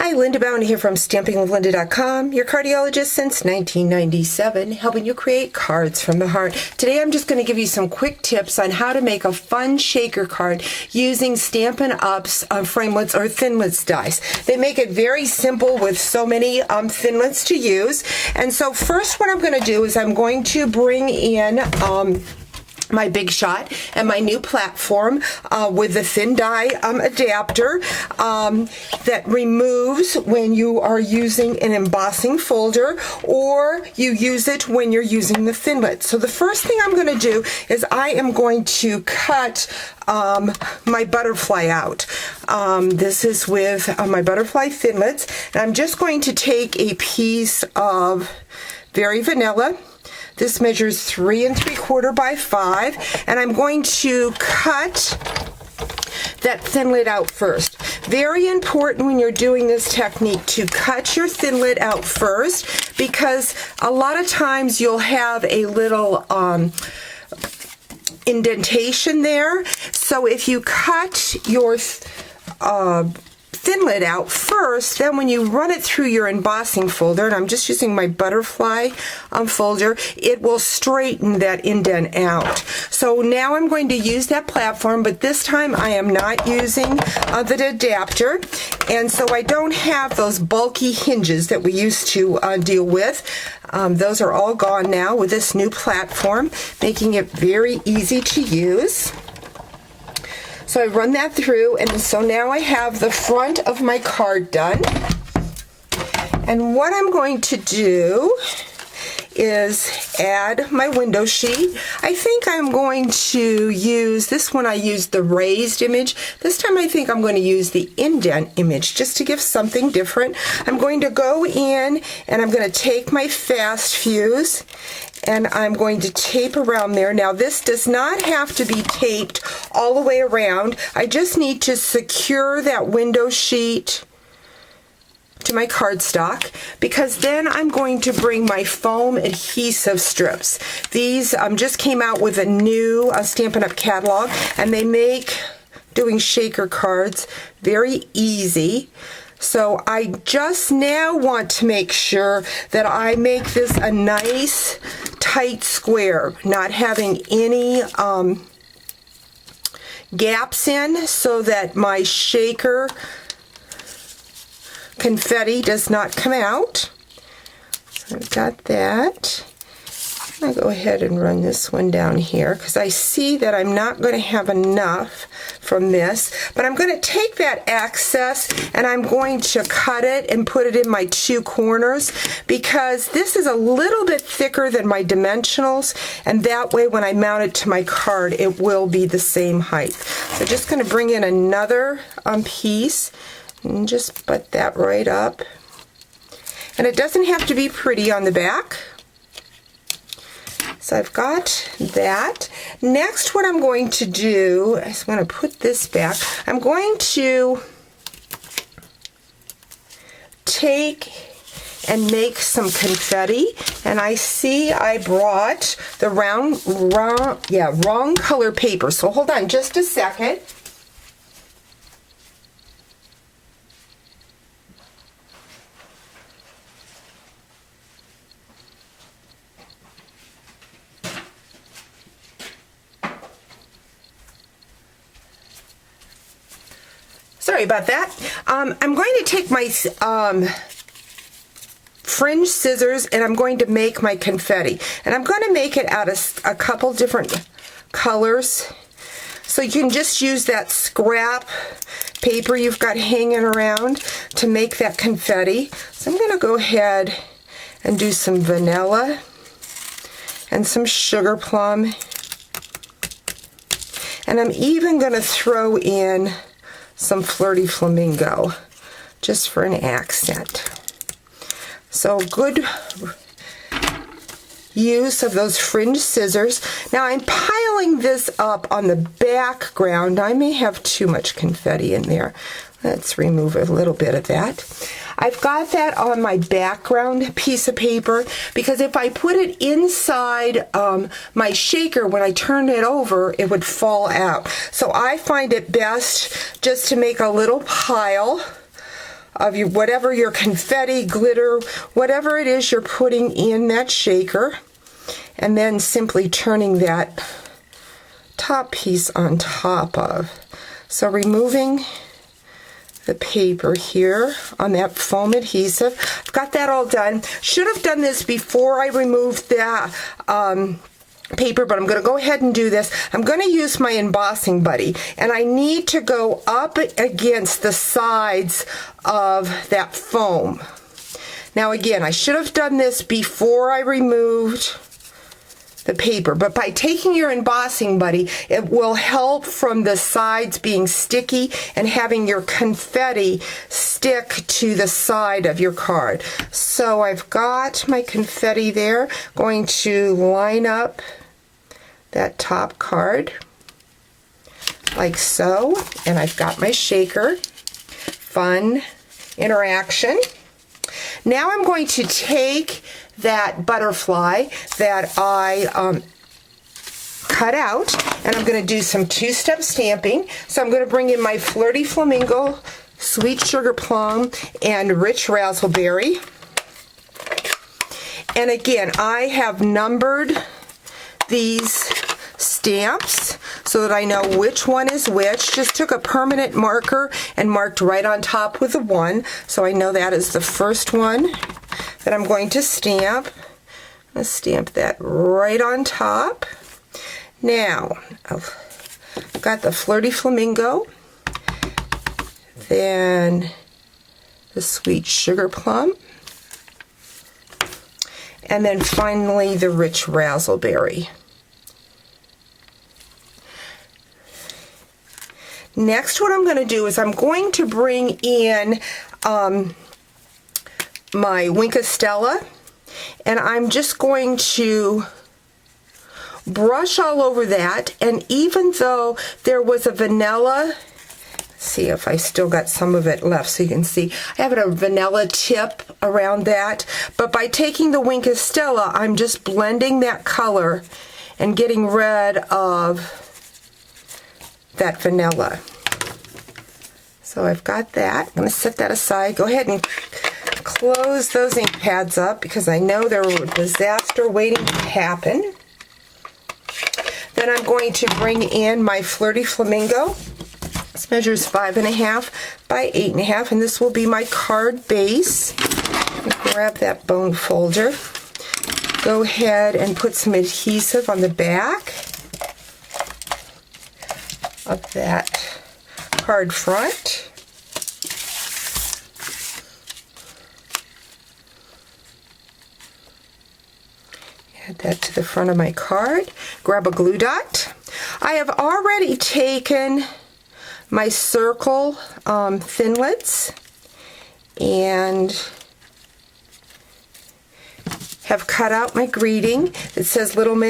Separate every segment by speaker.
Speaker 1: Hi, Linda Bound here from stampingwithlynda.com, your cardiologist since 1997, helping you create cards from the heart. Today I'm just going to give you some quick tips on how to make a fun shaker card using Stampin' Up's framelits or thinlits dies. They make it very simple with so many thinlits to use. And so first what I'm going to do is I'm going to bring in my Big Shot and my new platform with the thin die adapter that removes when you are using an embossing folder or you use it when you're using the thinlet. So the first thing I'm going to do is I am going to cut my butterfly out. This is with my butterfly thinlits, and I'm just going to take a piece of Very Vanilla. This measures 3 3/4 by 5, and I'm going to cut that thinlet out first. Very important when you're doing this technique to cut your thinlet out first, because a lot of times you'll have a little indentation there. So if you cut your thinlet out first, then when you run it through your embossing folder, and I'm just using my butterfly folder, it will straighten that indent out. So now I'm going to use that platform, but this time I am not using the adapter, and so I don't have those bulky hinges that we used to deal with. Those are all gone now with this new platform, making it very easy to use. So I run that through, and so now I have the front of my card done. And what I'm going to do is add my window sheet. I think I'm going to use, this one I used the raised image. This time I think I'm going to use the indent image just to give something different. I'm going to go in and I'm going to take my fast fuse and I'm going to tape around there. Now this does not have to be taped all the way around. I just need to secure that window sheet to my cardstock, because then I'm going to bring my foam adhesive strips. These just came out with a new Stampin' Up catalog, and they make doing shaker cards very easy. So I just now want to make sure that I make this a nice tight square, not having any gaps in, so that my shaker confetti does not come out. I've got that. I'll go ahead and run this one down here because I see that I'm not going to have enough from this, but I'm going to take that excess and I'm going to cut it and put it in my two corners, because this is a little bit thicker than my dimensionals, and that way when I mount it to my card it will be the same height. So just going to bring in another piece and just butt that right up. And it doesn't have to be pretty on the back. So I've got that. Next, what I'm going to do is I'm going to put this back. I'm going to take and make some confetti, and I see I brought the wrong color paper. So hold on just a second. Sorry about that. I'm going to take my fringe scissors and I'm going to make my confetti. And I'm going to make it out of a couple different colors. So you can just use that scrap paper you've got hanging around to make that confetti. So I'm going to go ahead and do some vanilla and some sugar plum. And I'm even going to throw in some Flirty Flamingo just for an accent. So good use of those fringe scissors. Now I'm piling this up on the background. I may have too much confetti in there. Let's remove a little bit of that. I've got that on my background piece of paper because if I put it inside my shaker, when I turn it over, it would fall out. So I find it best just to make a little pile of your whatever your confetti, glitter, whatever it is you're putting in that shaker, and then simply turning that top piece on top of. So removing the paper here on that foam adhesive. I've got that all done. Should have done this before I removed that paper, but I'm going to go ahead and do this. I'm going to use my embossing buddy, and I need to go up against the sides of that foam. Now again, I should have done this before I removed the paper, but by taking your embossing buddy, it will help from the sides being sticky and having your confetti stick to the side of your card. So I've got my confetti there, going to line up that top card like so, and I've got my shaker. Fun interaction. Now I'm going to take that butterfly that I cut out, and I'm going to do some two-step stamping. So I'm going to bring in my Flirty Flamingo, Sweet Sugar Plum, and Rich Razzleberry. And again, I have numbered these stamps so that I know which one is which. Just took a permanent marker and marked right on top with a 1, so I know that is the first one that I'm going to stamp. I'm going to stamp that right on top. Now, I've got the Flirty Flamingo, then the Sweet Sugar Plum, and then finally the Rich Razzleberry. Next, what I'm going to do is I'm going to bring in my Wink of Stella, and I'm just going to brush all over that. And even though there was a vanilla, let's see if I still got some of it left so you can see, I have a vanilla tip around that, but by taking the Wink of Stella, I'm just blending that color and getting rid of that vanilla. So I've got that. I'm going to set that aside. Go ahead and close those ink pads up because I know there was a disaster waiting to happen. Then I'm going to bring in my Flirty Flamingo. This measures 5.5 by 8.5, and this will be my card base. Grab that bone folder. Go ahead and put some adhesive on the back of that card front. Add that to the front of my card. Grab a glue dot. I have already taken my circle thinlits and have cut out my greeting. It says little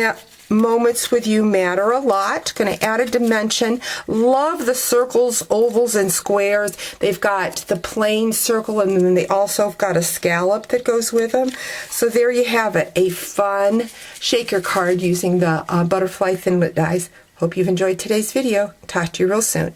Speaker 1: moments with you matter a lot. Going to add a dimension. Love the circles, ovals, and squares. They've got the plain circle, and then they also have got a scallop that goes with them. So there you have it, a fun shaker card using the butterfly thinlit dies. Hope you've enjoyed today's video. Talk to you real soon.